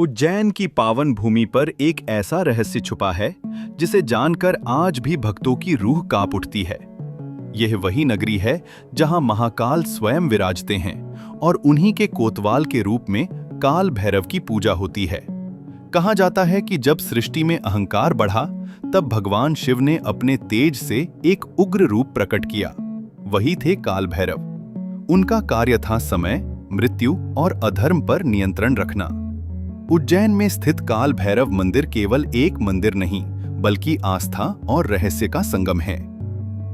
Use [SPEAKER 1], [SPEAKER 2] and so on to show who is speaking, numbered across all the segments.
[SPEAKER 1] उज्जैन की पावन भूमि पर एक ऐसा रहस्य छुपा है जिसे जानकर आज भी भक्तों की रूह कांप उठती है। यह वही नगरी है जहां महाकाल स्वयं विराजते हैं और उन्हीं के कोतवाल के रूप में काल भैरव की पूजा होती है। कहा जाता है कि जब सृष्टि में अहंकार बढ़ा, तब भगवान शिव ने अपने तेज से एक उग्र रूप प्रकट किया। वही थे काल भैरव। उनका कार्य था समय, मृत्यु और अधर्म पर नियंत्रण रखना। उज्जैन में स्थित काल भैरव मंदिर केवल एक मंदिर नहीं, बल्कि आस्था और रहस्य का संगम है।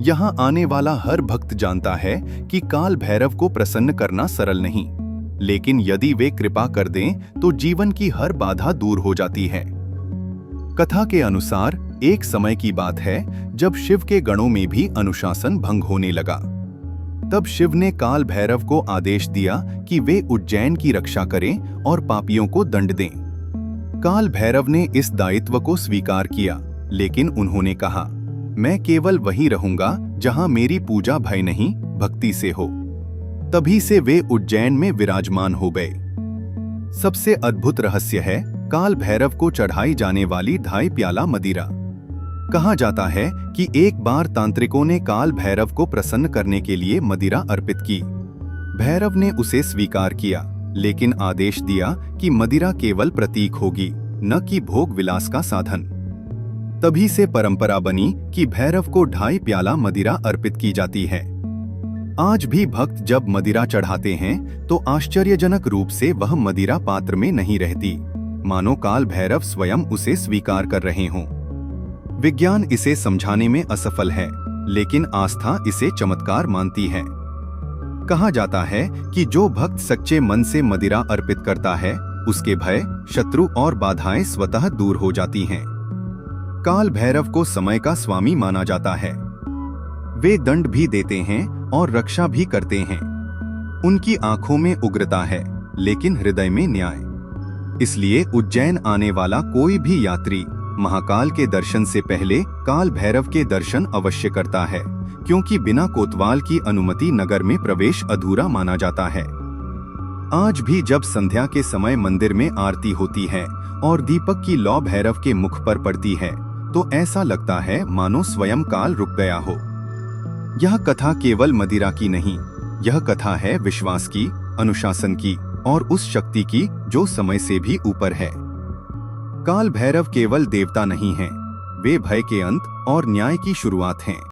[SPEAKER 1] यहाँ आने वाला हर भक्त जानता है कि काल भैरव को प्रसन्न करना सरल नहीं, लेकिन यदि वे कृपा कर दें तो जीवन की हर बाधा दूर हो जाती है। कथा के अनुसार एक समय की बात है जब शिव के गणों में भी अनुशासन भंग होने लगा। तब शिव ने काल भैरव को आदेश दिया कि वे उज्जैन की रक्षा करें और पापियों को दंड दें। काल भैरव ने इस दायित्व को स्वीकार किया, लेकिन उन्होंने कहा, मैं केवल वहीं रहूंगा जहां मेरी पूजा भय नहीं, भक्ति से हो। तभी से वे उज्जैन में विराजमान हो गए। सबसे अद्भुत रहस्य है काल भैरव को चढ़ाई जाने वाली 2.5 प्याला मदिरा। कहा जाता है कि एक बार तांत्रिकों ने काल भैरव को प्रसन्न करने के लिए मदिरा अर्पित की। भैरव ने उसे स्वीकार किया, लेकिन आदेश दिया कि मदिरा केवल प्रतीक होगी, न कि भोग विलास का साधन। तभी से परंपरा बनी कि भैरव को 2.5 प्याला मदिरा अर्पित की जाती है। आज भी भक्त जब मदिरा चढ़ाते हैं तो आश्चर्यजनक रूप से वह मदिरा पात्र में नहीं रहती, मानो काल भैरव स्वयं उसे स्वीकार कर रहे हों। विज्ञान इसे समझाने में असफल है, लेकिन आस्था इसे चमत्कार मानती है। कहा जाता है कि जो भक्त सच्चे मन से मदिरा अर्पित करता है, उसके भय, शत्रु और बाधाएं स्वतः दूर हो जाती हैं। काल भैरव को समय का स्वामी माना जाता है। वे दंड भी देते हैं और रक्षा भी करते हैं। उनकी आंखों में उग्रता है, लेकिन हृदय में न्याय। इसलिए उज्जैन आने वाला कोई भी यात्री महाकाल के दर्शन से पहले काल भैरव के दर्शन अवश्य करता है, क्योंकि बिना कोतवाल की अनुमति नगर में प्रवेश अधूरा माना जाता है। आज भी जब संध्या के समय मंदिर में आरती होती है और दीपक की लौ भैरव के मुख पर पड़ती है, तो ऐसा लगता है मानो स्वयं काल रुक गया हो। यह कथा केवल मदिरा की नहीं, यह कथा है विश्वास की, अनुशासन की और उस शक्ति की जो समय से भी ऊपर है। काल भैरव केवल देवता नहीं हैं, वे भय के अंत और न्याय की शुरुआत हैं।